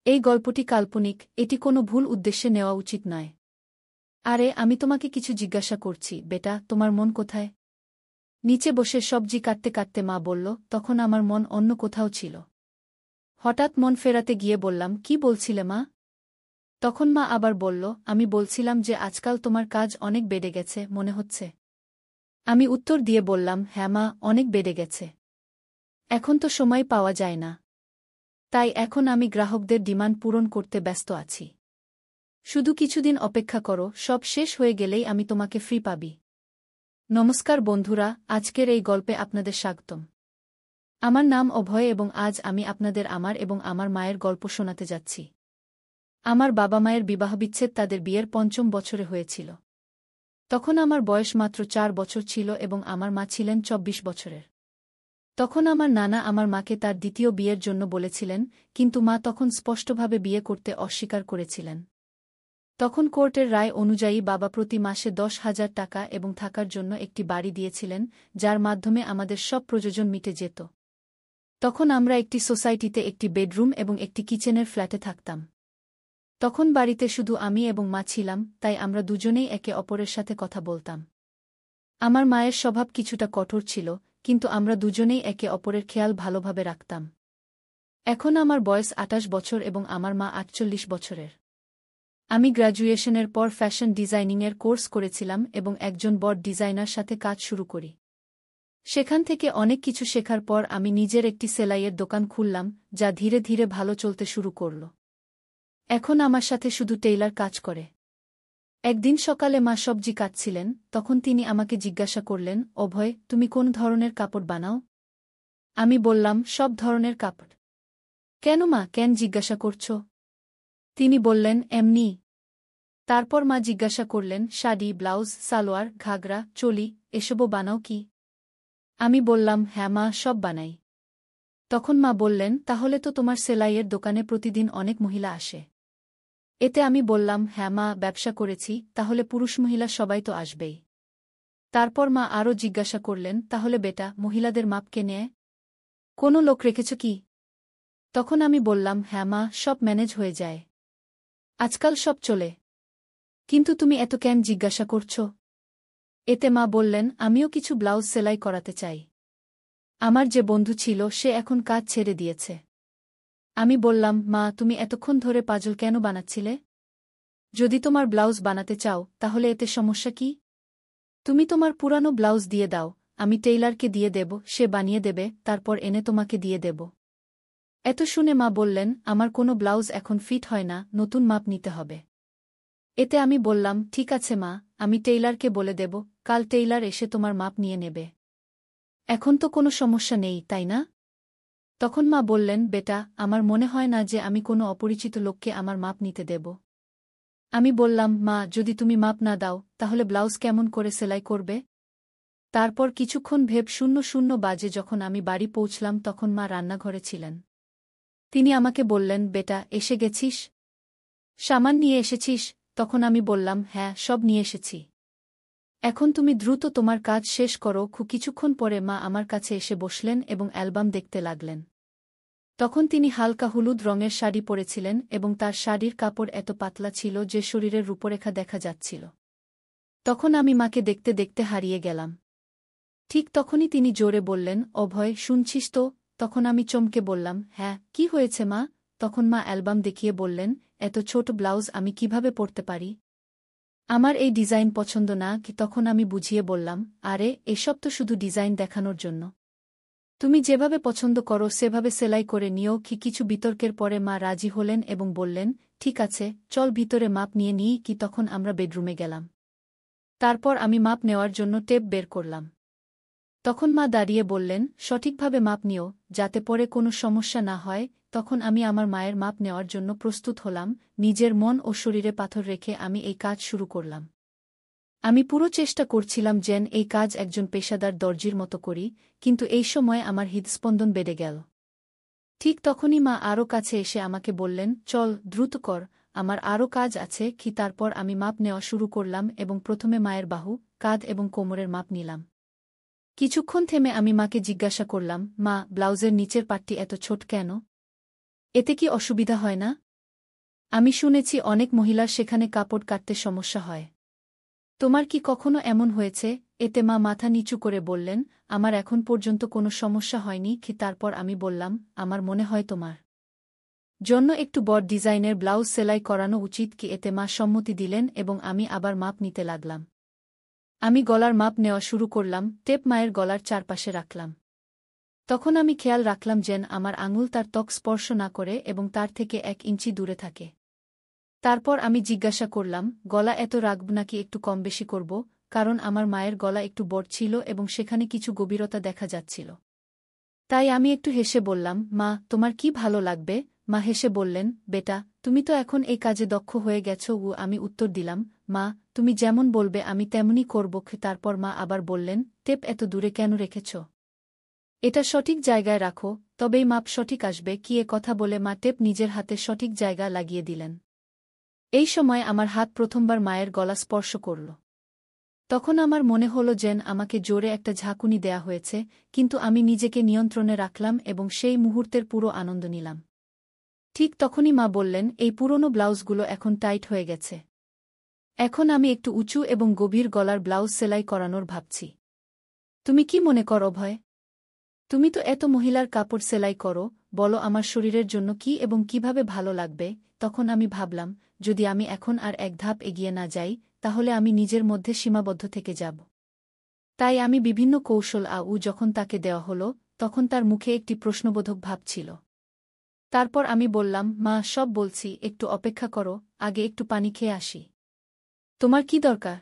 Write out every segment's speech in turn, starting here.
এই গল্পটি কাল্পনিক, এটি কোনো ভুল উদ্দেশ্যে নেওয়া উচিত নয়। আরে আমি তোমাকে কিছু জিজ্ঞাসা করছি, বেটা, তোমার মন কোথায়? নিচে বসে সবজি কাটতে কাটতে মা বলল, তখন আমার মন অন্য কোথাও ছিল। হঠাৎ মন ফেরাতে গিয়ে বললাম, কি বলছিলে মা? তখন মা আবার বলল, আমি বলছিলাম যে আজকাল তোমার কাজ অনেক বেড়ে গেছে মনে হচ্ছে। আমি উত্তর দিয়ে বললাম, হ্যাঁ মা, অনেক বেড়ে গেছে। এখন তো সময় পাওয়া যায় না। তাই এখন আমি গ্রাহকদের ডিমান্ড পূরণ করতে ব্যস্ত আছি। শুধু কিছুদিন অপেক্ষা করো, সব শেষ হয়ে গেলেই আমি তোমাকে ফ্রি পাবি। নমস্কার বন্ধুরা, আজকের এই গল্পে আপনাদের স্বাগতম। আমার নাম অভয় এবং আজ আমি আপনাদের আমার এবং আমার মায়ের গল্প শোনাতে যাচ্ছি। আমার বাবা মায়ের বিবাহবিচ্ছেদ তাদের বিয়ের ৫ম বছরে হয়েছিল। তখন আমার বয়স মাত্র ৪ বছর ছিল এবং আমার মা ছিলেন ২৪ বছরের। তখন আমার নানা আমার মাকে তার দ্বিতীয় বিয়ের জন্য বলেছিলেন, কিন্তু মা তখন স্পষ্টভাবে বিয়ে করতে অস্বীকার করেছিলেন। তখন কোর্টের রায় অনুযায়ী বাবা প্রতি মাসে ১০,০০০ টাকা এবং থাকার জন্য একটি বাড়ি দিয়েছিলেন, যার মাধ্যমে আমাদের সব প্রয়োজন মিটে যেত। তখন আমরা একটি সোসাইটিতে একটি বেডরুম এবং একটি কিচেনের ফ্ল্যাটে থাকতাম। তখন বাড়িতে শুধু আমি এবং মা ছিলাম, তাই আমরা দুজনেই একে অপরের সাথে কথা বলতাম। আমার মায়ের স্বভাব কিছুটা কঠোর ছিল, কিন্তু আমরা দুজনেই একে অপরের খেয়াল ভালোভাবে রাখতাম। এখন আমার বয়স ২৮ বছর এবং আমার মা ৪৮ বছরের। আমি গ্র্যাজুয়েশনের পর ফ্যাশন ডিজাইনিংয়ের কোর্স করেছিলাম এবং একজন বড় ডিজাইনার সাথে কাজ শুরু করি। সেখান থেকে অনেক কিছু শেখার পর আমি নিজের একটি সেলাইয়ের দোকান খুললাম, যা ধীরে ধীরে ভালো চলতে শুরু করল। এখন আমার সাথে শুধু টেইলার কাজ করে। একদিন সকালে মা সবজি কাটছিলেন, তখন তিনি আমাকে জিজ্ঞাসা করলেন, অভয়, তুমি কোন ধরনের কাপড় বানাও? আমি বললাম, সব ধরনের কাপড়। কেন মা, কেন জিজ্ঞাসা করছ? তিনি বললেন, এমনি। তারপর মা জিজ্ঞাসা করলেন, শাড়ি, ব্লাউজ, সালোয়ার, ঘাগরা, চোলি এসবও বানাও কি? আমি বললাম, হ্যাঁ মা, সব বানাই। তখন মা বললেন, তাহলে তো তোমার সেলাইয়ের দোকানে প্রতিদিন অনেক মহিলা আসে। এতে আমি বললাম, হ্যাঁ মা, ব্যবসা করেছি, তাহলে পুরুষ মহিলা সবাই তো আসবেই। তারপর মা আরও জিজ্ঞাসা করলেন, তাহলে বেটা, মহিলাদের মাপ কে নেয়? কোনো লোক রেখেছ কি? তখন আমি বললাম, হ্যাঁ মা, সব ম্যানেজ হয়ে যায়। আজকাল সব চলে। কিন্তু তুমি এত কেন জিজ্ঞাসা করছ? এতে মা বললেন, আমিও কিছু ব্লাউজ সেলাই করাতে চাই। আমার যে বন্ধু ছিল সে এখন কাজ ছেড়ে দিয়েছে। আমি বললাম, মা, তুমি এতক্ষণ ধরে পাজল কেন বানাচ্ছিলে? যদি তোমার ব্লাউজ বানাতে চাও, তাহলে এতে সমস্যা কি? তুমি তোমার পুরানো ব্লাউজ দিয়ে দাও, আমি টেইলারকে দিয়ে দেব, সে বানিয়ে দেবে, তারপর এনে তোমাকে দিয়ে দেব। এত শুনে মা বললেন, আমার কোনো ব্লাউজ এখন ফিট হয় না, নতুন মাপ নিতে হবে। এতে আমি বললাম, ঠিক আছে মা, আমি টেইলারকে বলে দেব, কাল টেইলার এসে তোমার মাপ নিয়ে নেবে। এখন তো কোনো সমস্যা নেই, তাই না? তখন মা বললেন, বেটা, আমার মনে হয় না যে আমি কোনো অপরিচিত লোককে আমার মাপ নিতে দেব। আমি বললাম, মা, যদি তুমি মাপ না দাও, তাহলে ব্লাউজ কেমন করে সেলাই করবে? তারপর কিছুক্ষণ ভেব ০০ বাজে যখন আমি বাড়ি পৌঁছলাম তখন মা রান্নাঘরে ছিলেন। তিনি আমাকে বললেন, বেটা, এসে গেছিস? সামান নিয়ে এসেছিস? তখন আমি বললাম, হ্যাঁ, সব নিয়ে এসেছি। এখন তুমি দ্রুত তোমার কাজ শেষ করো। কিছুক্ষণ পরে মা আমার কাছে এসে বসলেন এবং অ্যালবাম দেখতে লাগলেন। তখন তিনি হালকা হলুদ রঙের শাড়ি পরেছিলেন এবং তার শাড়ির কাপড় এত পাতলা ছিল যে শরীরের রূপরেখা দেখা যাচ্ছিল। তখন আমি মাকে দেখতে দেখতে হারিয়ে গেলাম। ঠিক তখনই তিনি জোরে বললেন, অভয়, শুনছিস তো? তখন আমি চমকে বললাম, হ্যাঁ, কি হয়েছে মা? তখন মা অ্যালবাম দেখিয়ে বললেন, এত ছোট ব্লাউজ আমি কিভাবে পরতে পারি? আমার এই ডিজাইন পছন্দ না কি? তখন আমি বুঝিয়ে বললাম, আরে, এসব তো শুধু ডিজাইন দেখানোর জন্য। তুমি যেভাবে পছন্দ করো সেভাবে সেলাই করে নিও কি? কিছু বিতর্কের পরে মা রাজি হলেন এবং বললেন, ঠিক আছে, চল ভিতরে মাপ নিয়ে নিই কি? তখন আমরা বেডরুমে গেলাম। তারপর আমি মাপ নেওয়ার জন্য টেপ বের করলাম। তখন মা দাঁড়িয়ে বললেন, সঠিকভাবে মাপ নিও, যাতে পরে কোনো সমস্যা না হয়। তখন আমি আমার মায়ের মাপ নেওয়ার জন্য প্রস্তুত হলাম। নিজের মন ও শরীরে পাথর রেখে আমি এই কাজ শুরু করলাম। আমি পুরো চেষ্টা করছিলাম যেন এই কাজ একজন পেশাদার দর্জির মতো করি, কিন্তু এই সময় আমার হৃদস্পন্দন বেড়ে গেল। ঠিক তখনই মা আরও কাছে এসে আমাকে বললেন, চল, দ্রুত কর, আমার আরও কাজ আছে কি? তারপর আমি মাপ নেওয়া শুরু করলাম এবং প্রথমে মায়ের বাহু, কাঁধ এবং কোমরের মাপ নিলাম। কিছুক্ষণ থেমে আমি মাকে জিজ্ঞাসা করলাম, মা, ব্লাউজের নিচের পাটটি এত ছোট কেন? এতে কি অসুবিধা হয় না? আমি শুনেছি অনেক মহিলার সেখানে কাপড় কাটতে সমস্যা হয়। তোমার কি কখনো এমন হয়েছে? এতে মা মাথা নিচু করে বললেন, আমার এখন পর্যন্ত কোনো সমস্যা হয়নি। তারপর আমি বললাম, আমার মনে হয় তোমার জন্য একটু বড় ডিজাইনের ব্লাউজ সেলাই করানো উচিত কি? এতে মা সম্মতি দিলেন এবং আমি আবার মাপ নিতে লাগলাম। আমি গলার মাপ নেওয়া শুরু করলাম, টেপ মায়ের গলার চারপাশে রাখলাম। তখন আমি খেয়াল রাখলাম যেন আমার আঙুল তার ত্বক স্পর্শ না করে এবং তার থেকে 1 ইঞ্চি দূরে থাকে। তারপর আমি জিজ্ঞাসা করলাম, গলা এত রাখব নাকি একটু কম বেশি করব? কারণ আমার মায়ের গলা একটু বড় ছিল এবং সেখানে কিছু গভীরতা দেখা যাচ্ছিল। তাই আমি একটু হেসে বললাম, মা, তোমার কি ভালো লাগবে? মা হেসে বললেন, বেটা, তুমি তো এখন এই কাজে দক্ষ হয়ে গেছো। আমি উত্তর দিলাম, মা, তুমি যেমন বলবে আমি তেমনই করব। তারপর মা আবার বললেন, টেপ এত দূরে কেন রেখেছ? এটা সঠিক জায়গায় রাখো, তবেই মাপ সঠিক আসবে। কি? এ কথা বলে মা টেপ নিজের হাতে সঠিক জায়গা লাগিয়ে দিলেন। এই সময় আমার হাত প্রথমবার মায়ের গলা স্পর্শ করল। তখন আমার মনে হলো যেন আমাকে জোরে একটা ঝাঁকুনি দেয়া হয়েছে, কিন্তু আমি নিজেকে নিয়ন্ত্রণে রাখলাম এবং সেই মুহূর্তের পুরো আনন্দ নিলাম। ঠিক তখনই মা বললেন, এই পুরনো ব্লাউজগুলো এখন টাইট হয়ে গেছে। এখন আমি একটু উঁচু এবং গভীর গলার ব্লাউজ সেলাই করানোর ভাবছি। তুমি কি মনে করো ভয়? তুমি তো এত মহিলার কাপড় সেলাই করো, বলো আমার শরীরের জন্য কি এবং কিভাবে ভালো লাগবে? তখন আমি ভাবলাম, যদি আমি এখন আর এক ধাপ এগিয়ে না যাই, তাহলে আমি নিজের মধ্যে সীমাবদ্ধ থেকে যাব। তাই আমি বিভিন্ন কৌশল যখন তাকে দেওয়া হলো, তখন তার মুখে একটি প্রশ্নবোধক ভাব ছিল। তারপর আমি বললাম, মা, সব বলছি, একটু অপেক্ষা করো, আগে একটু পানি খেয়ে আসি। তোমার কি দরকার?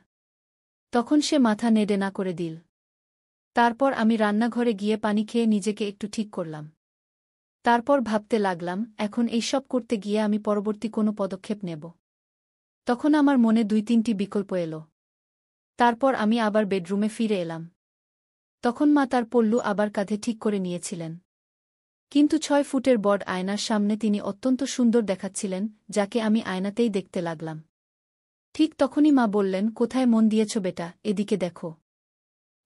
তখন সে মাথা নেড়ে না করে দিল। তারপর আমি রান্নাঘরে গিয়ে পানি খেয়ে নিজেকে একটু ঠিক করলাম। তারপর ভাবতে লাগলাম, এখন এইসব করতে গিয়ে আমি পরবর্তী কোনো পদক্ষেপ নেব। তখন আমার মনে 2-3টি বিকল্প এলো। তারপর আমি আবার বেডরুমে ফিরে এলাম। তখন মা তার পল্লু আবার কাঁধে ঠিক করে নিয়েছিলেন। কিন্তু 6 ফুটের বড় আয়নার সামনে তিনি অত্যন্ত সুন্দর দেখাচ্ছিলেন, যাকে আমি আয়নাতেই দেখতে লাগলাম। ঠিক তখনই মা বললেন, কোথায় মন দিয়েছ বেটা? এদিকে দেখো।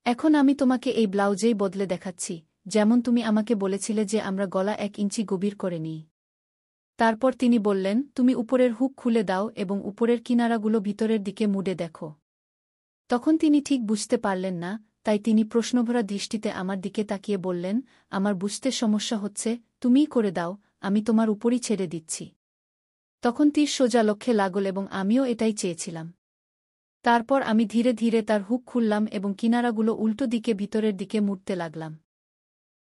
এখন আমি তোমাকে এই ব্লাউজেই বদলে দেখাচ্ছি, যেমন তুমি আমাকে বলেছিলে যে আমরা গলা 1 ইঞ্চি গভীর করে নিই। তারপর তিনি বললেন, তুমি উপরের হুক খুলে দাও এবং উপরের কিনারাগুলো ভিতরের দিকে মুড়ে দেখো। তখন তিনি ঠিক বুঝতে পারলেন না, তাই তিনি প্রশ্নভরা দৃষ্টিতে আমার দিকে তাকিয়ে বললেন, আমার বুঝতে সমস্যা হচ্ছে, তুমিই করে দাও, আমি তোমার উপরই ছেড়ে দিচ্ছি। তখন তীর সোজা লক্ষ্যে লাগল এবং আমিও এটাই চেয়েছিলাম। তারপর আমি ধীরে ধীরে তার হুক খুললাম এবং কিনারাগুলো উল্টো দিকে ভিতরের দিকে মুড়তে লাগলাম।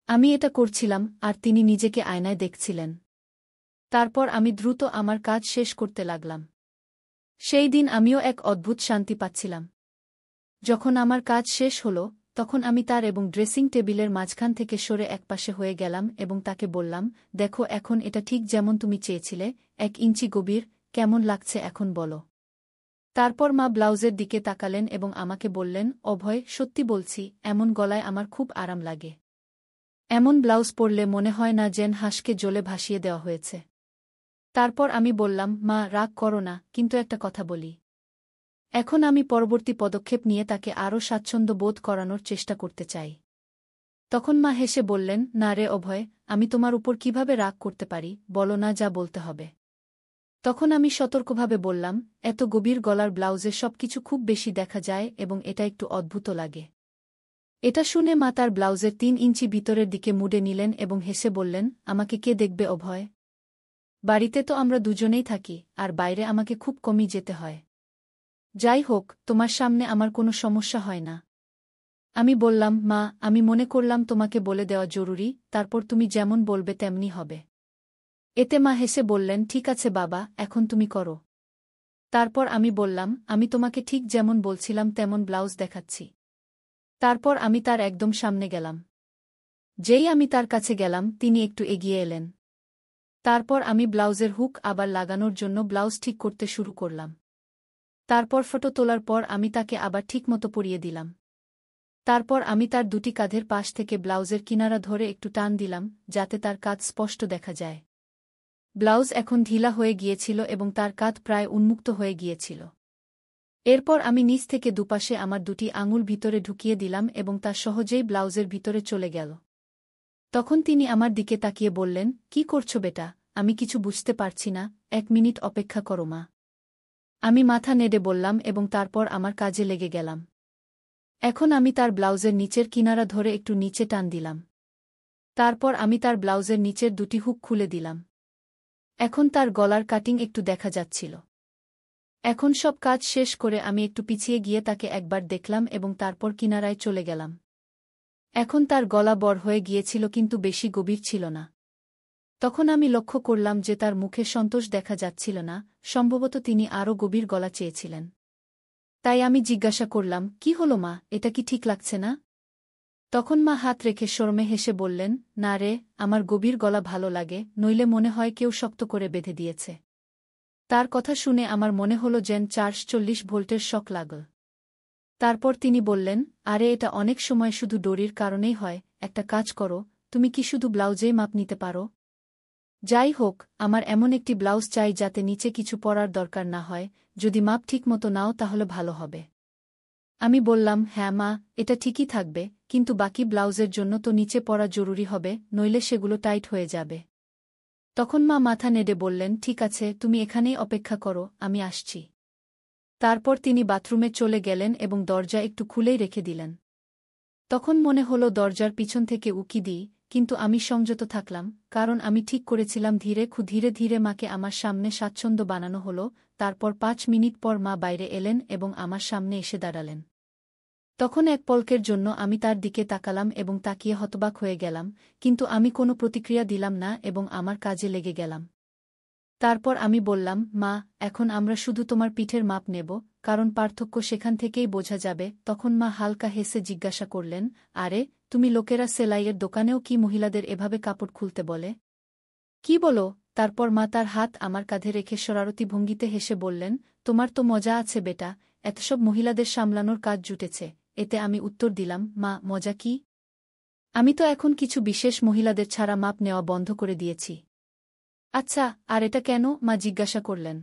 আমি এটা করছিলাম, আর তিনি নিজেকে আয়নায় দেখছিলেন। তারপর আমি দ্রুত আমার কাজ শেষ করতে লাগলাম। সেই দিন আমিও এক অদ্ভুত শান্তি পাচ্ছিলাম। যখন আমার কাজ শেষ হল, তখন আমি তার এবং ড্রেসিং টেবিলের মাঝখান থেকে সরে একপাশে হয়ে গেলাম এবং তাকে বললাম, দেখো, এখন এটা ঠিক যেমন তুমি চেয়েছিলে, 1 ইঞ্চি গভীর। কেমন লাগছে এখন বলো? তারপর মা ব্লাউজের দিকে তাকালেন এবং আমাকে বললেন, অভয়, সত্যি বলছি, এমন গলায় আমার খুব আরাম লাগে। এমন ব্লাউজ পরলে মনে হয় না যেন হাঁসকে জলে ভাসিয়ে দেওয়া হয়েছে। তারপর আমি বললাম, মা, রাগ করো না, কিন্তু একটা কথা বলি। এখন আমি পরবর্তী পদক্ষেপ নিয়ে তাকে আরও স্বাচ্ছন্দ্য বোধ করানোর চেষ্টা করতে চাই। তখন মা হেসে বললেন, না রে অভয়, আমি তোমার উপর কিভাবে রাগ করতে পারি? বলো না, যা বলতে হবে। তখন আমি সতর্কভাবে বললাম, এত গভীর গলার ব্লাউজে সবকিছু খুব বেশি দেখা যায় এবং এটা একটু অদ্ভুত লাগে। এটা শুনে মা তার ব্লাউজের 3 ইঞ্চি ভিতরের দিকে মুড়ে নিলেন এবং হেসে বললেন, আমাকে কে দেখবে অভয়? বাড়িতে তো আমরা দুজনেই থাকি, আর বাইরে আমাকে খুব কমই যেতে হয়। যাই হোক, তোমার সামনে আমার কোনো সমস্যা হয় না। আমি বললাম, মা, আমি মনে করলাম তোমাকে বলে দেওয়া জরুরি, তারপর তুমি যেমন বলবে তেমনি হবে। এতে মা হেসে বললেন, ঠিক আছে বাবা, এখন তুমি করো। তারপর আমি বললাম, আমি তোমাকে ঠিক যেমন বলছিলাম তেমন ব্লাউজ দেখাচ্ছি। তারপর আমি তার একদম সামনে গেলাম। যেই আমি তার কাছে গেলাম, তিনি একটু এগিয়ে এলেন। তারপর আমি ব্লাউজের হুক আবার লাগানোর জন্য ব্লাউজ ঠিক করতে শুরু করলাম। তারপর ফটো তোলার পর আমি তাকে আবার ঠিকমতো পরিয়ে দিলাম। তারপর আমি তার দুটি কাঁধের পাশ থেকে ব্লাউজের কিনারা ধরে একটু টান দিলাম, যাতে তার কাঁধ স্পষ্ট দেখা যায়। ব্লাউজ এখন ঢিলা হয়ে গিয়েছিল এবং তার কাঁধ প্রায় উন্মুক্ত হয়ে গিয়েছিল। এরপর আমি নিচ থেকে দুপাশে আমার দুটি আঙুল ভিতরে ঢুকিয়ে দিলাম এবং তা সহজেই ব্লাউজের ভিতরে চলে গেল। তখন তিনি আমার দিকে তাকিয়ে বললেন, কি করছো বেটা? আমি কিছু বুঝতে পারছি না। 1 মিনিট অপেক্ষা করো মা। আমি মাথা নেড়ে বললাম এবং তারপর আমার কাজে লেগে গেলাম। এখন আমি তার ব্লাউজের নিচের কিনারা ধরে একটু নিচে টান দিলাম। তারপর আমি তার ব্লাউজের নিচের দুটি হুক খুলে দিলাম। এখন তার গলার কাটিং একটু দেখা যাচ্ছিল। এখন সব কাজ শেষ করে আমি একটু পিছিয়ে গিয়ে তাকে একবার দেখলাম এবং তারপর কিনারায় চলে গেলাম। এখন তার গলা বড় হয়ে গিয়েছিল কিন্তু বেশি গভীর ছিল না। তখন আমি লক্ষ্য করলাম যে তার মুখে সন্তোষ দেখা যাচ্ছিল না, সম্ভবত তিনি আরও গভীর গলা চেয়েছিলেন। তাই আমি জিজ্ঞাসা করলাম, কি হলো মা, এটা কি ঠিক লাগছে না? তখন মা হাত রেখে শরমে হেসে বললেন, না রে, আমার গভীর গলা ভালো লাগে, নইলে মনে হয় কেউ শক্ত করে বেঁধে দিয়েছে। তার কথা শুনে আমার মনে হলো যেন 440 ভোল্টের শক লাগল। তারপর তিনি বললেন, আরে এটা অনেক সময় শুধু দড়ির কারণেই হয়, একটা কাজ করো, তুমি কি শুধু ব্লাউজেই মাপ নিতে পারো? যাই হোক, আমার এমন একটি ব্লাউজ চাই যাতে নিচে কিছু পরার দরকার না হয়, যদি মাপ ঠিকমতো নাও তাহলে ভালো হবে। আমি বললাম, হ্যাঁ মা, এটা ঠিকই থাকবে, কিন্তু বাকি ব্লাউজের জন্য তো নিচে পরা জরুরি হবে, নইলে সেগুলো টাইট হয়ে যাবে। তখন মা মাথা নেড়ে বললেন, ঠিক আছে, তুমি এখানেই অপেক্ষা করো, আমি আসছি। তারপর তিনি বাথরুমে চলে গেলেন এবং দরজা একটু খুলেই রেখে দিলেন। তখন মনে হলো দরজার পিছন থেকে উকি দিই, কিন্তু আমি সংযত থাকলাম, কারণ আমি ঠিক করেছিলাম ধীরে ধীরে মাকে আমার সামনে স্বাচ্ছন্দ্য বানানো হলো। তারপর 5 মিনিট পর মা বাইরে এলেন এবং আমার সামনে এসে দাঁড়ালেন। তখন এক পলকের জন্য আমি তার দিকে তাকালাম এবং তাকিয়ে হতবাক হয়ে গেলাম, কিন্তু আমি কোনো প্রতিক্রিয়া দিলাম না এবং আমার কাজে লেগে গেলাম। তারপর আমি বললাম, মা, এখন আমরা শুধু তোমার পিঠের মাপ নেব, কারণ পার্থক্য সেখান থেকেই বোঝা যাবে। তখন মা হালকা হেসে জিজ্ঞাসা করলেন, আরে, তুমি লোকেরা সেলাইয়ের দোকানেও কি মহিলাদের এভাবে কাপড় খুলতে বলে? কি বলো? তারপর মা তার হাত আমার কাঁধে রেখে শরারতি ভঙ্গিতে হেসে বললেন, তোমার তো মজা আছে বেটা, এতসব মহিলাদের সামলানোর কাজ জুটেছে। এতে আমি উত্তর দিলাম, মা, মজা কি? আমি তো এখন কিছু বিশেষ মহিলাদের ছাড়া মাপ নেওয়া বন্ধ করে দিয়েছি। আচ্ছা, আর এটা কেন? মা জিজ্ঞাসা করলেন।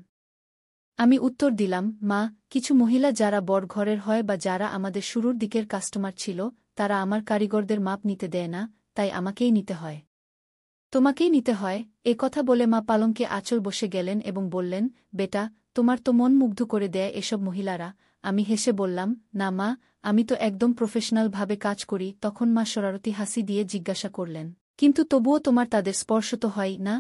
আমি উত্তর দিলাম, মা, কিছু মহিলা যারা বড় ঘরের হয় বা যারা আমাদের শুরুর দিকের কাস্টমার ছিল, তারা আমার কারিগরদের মাপ নিতে দেয় না, তাই আমাকেই নিতে হয়। তোমাকেই নিতে হয়। এ কথা বলে মা পালঙ্কে আঁচল বসে গেলেন এবং বললেন, বেটা, তোমার তো মন মুগ্ধ করে দেয় এসব মহিলারা। আমি হেসে বললাম, না মা, আমি তো একদম প্রফেশনালভাবে কাজ করি। তখন মা শরারতি হাসি দিয়ে জিজ্ঞাসা করলেন, কিন্তু তবুও তোমার তাদের স্পর্শ তো হয় না?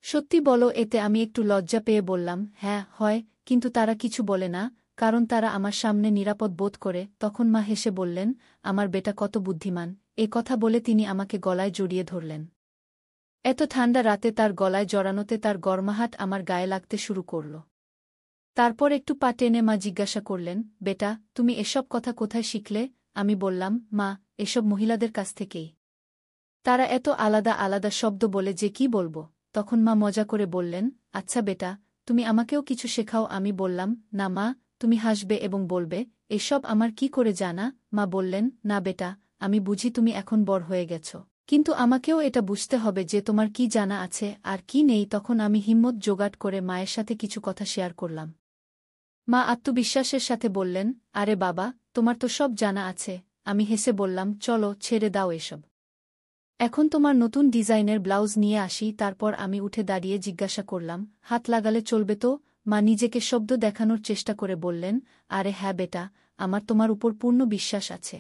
সত্যি বলো? এতে আমি একটু লজ্জা পেয়ে বললাম, হ্যাঁ, হয়, কিন্তু তারা কিছু বলে না, কারণ তারা আমার সামনে নিরাপদ বোধ করে। তখন মা হেসে বললেন, আমার বেটা কত বুদ্ধিমান। এ কথা বলে তিনি আমাকে গলায় জড়িয়ে ধরলেন। এত ঠান্ডা রাতে তার গলায় জড়ানোতে তার গরমাহাত আমার গায়ে লাগতে শুরু করল। তারপর একটু পা টেনে মা জিজ্ঞাসা করলেন, বেটা, তুমি এসব কথা কোথায় শিখলে? আমি বললাম, মা, এসব মহিলাদের কাছ থেকেই। তারা এত আলাদা আলাদা শব্দ বলে যে কি বলবো। তখন মা মজা করে বললেন, আচ্ছা বেটা, তুমি আমাকেও কিছু শেখাও। আমি বললাম, না মা, তুমি হাসবে এবং বলবে, এসব আমার কি করে জানা? মা বললেন, না বেটা, আমি বুঝি তুমি এখন বড় হয়ে গেছ, কিন্তু আমাকেও এটা বুঝতে হবে যে তোমার কি জানা আছে আর কি নেই। তখন আমি হিম্মত জোগাড় করে মায়ের সাথে কিছু কথা শেয়ার করলাম। মা আত্মবিশ্বাসের সাথে বললেন, আরে বাবা, তোমার তো সব জানা আছে। আমি হেসে বললাম, চলো, ছেড়ে দাও এসব। এখন তোমার নতুন ডিজাইনের ব্লাউজ নিয়ে আসি। তারপর আমি উঠে দাঁড়িয়ে জিজ্ঞাসা করলাম, হাত লাগালে চলবে তো? মা নিজেকে শব্দ দেখানোর চেষ্টা করে বললেন, আরে হ্যাঁ বেটা, আমার তোমার উপর পূর্ণ বিশ্বাস আছে।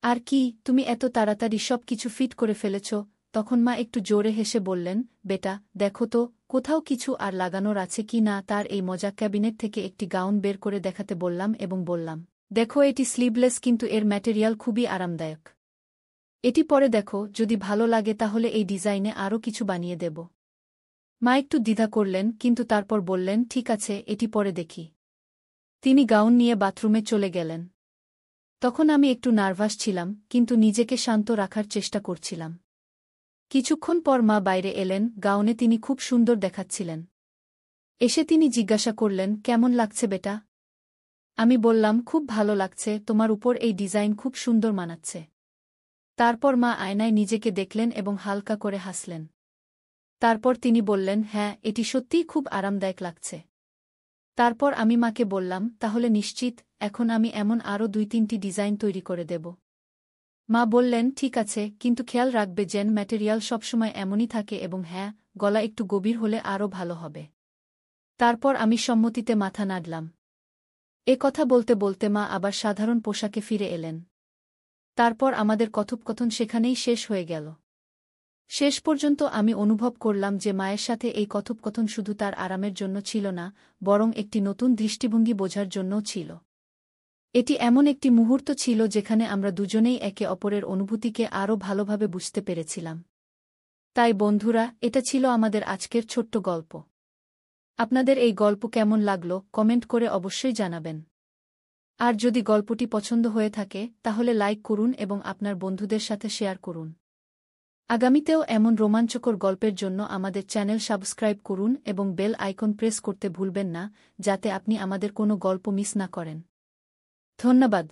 আর কি, তুমি এত তাড়াতাড়ি সব কিছু ফিট করে ফেলেছ? তখন মা একটু জোরে হেসে বললেন, বেটা, দেখো তো, কোথাও কিছু আর লাগানোর আছে কি না। তার এই মজা ক্যাবিনেট থেকে একটি গাউন বের করে দেখাতে বললাম এবং বললাম, দেখো, এটি স্লিভলেস, কিন্তু এর ম্যাটেরিয়াল খুবই আরামদায়ক। এটি পরে দেখো, যদি ভালো লাগে তাহলে এই ডিজাইনে আরও কিছু বানিয়ে দেব। মা একটু দ্বিধা করলেন, কিন্তু তারপর বললেন, ঠিক আছে, এটি পরে দেখি। তিনি গাউন নিয়ে বাথরুমে চলে গেলেন। তখন আমি একটু নার্ভাস ছিলাম, কিন্তু নিজেকে শান্ত রাখার চেষ্টা করছিলাম। কিছুক্ষণ পর মা বাইরে এলেন, গাউনে তিনি খুব সুন্দর দেখাচ্ছিলেন। এসে তিনি জিজ্ঞাসা করলেন, কেমন লাগছে বেটা? আমি বললাম, খুব ভালো লাগছে, তোমার উপর এই ডিজাইন খুব সুন্দর মানাচ্ছে। তারপর মা আয়নায় নিজেকে দেখলেন এবং হালকা করে হাসলেন। তারপর তিনি বললেন, হ্যাঁ, এটি সত্যিই খুব আরামদায়ক লাগছে। তারপর আমি মাকে বললাম, তাহলে নিশ্চিত, এখন আমি এমন আরও 2-3টি ডিজাইন তৈরি করে দেব। মা বললেন, ঠিক আছে, কিন্তু খেয়াল রাখবে যেন ম্যাটেরিয়াল সবসময় এমনই থাকে এবং হ্যাঁ, গলা একটু গভীর হলে আরও ভালো হবে। তারপর আমি সম্মতিতে মাথা নাড়লাম। এ কথা বলতে বলতে মা আবার সাধারণ পোশাকে ফিরে এলেন। তারপর আমাদের কথোপকথন সেখানেই শেষ হয়ে গেল। শেষ পর্যন্ত আমি অনুভব করলাম যে মায়ের সাথে এই কথোপকথন শুধু তার আরামের জন্য ছিল না, বরং একটি নতুন দৃষ্টিভঙ্গি বোঝার জন্যও ছিল। এটি এমন একটি মুহূর্ত ছিল যেখানে আমরা দুজনেই একে অপরের অনুভূতিকে আরও ভালোভাবে বুঝতে পেরেছিলাম। তাই বন্ধুরা, এটা ছিল আমাদের আজকের ছোট্ট গল্প। আপনাদের এই গল্প কেমন লাগলো কমেন্ট করে অবশ্যই জানাবেন। আর যদি গল্পটি পছন্দ হয়ে থাকে তাহলে লাইক করুন এবং আপনার বন্ধুদের সাথে শেয়ার করুন। আগামীতেও এমন রোমাঞ্চকর গল্পের জন্য আমাদের চ্যানেল সাবস্ক্রাইব করুন এবং বেল আইকন প্রেস করতে ভুলবেন না, যাতে আপনি আমাদের কোনো গল্প মিস না করেন। ধন্যবাদ।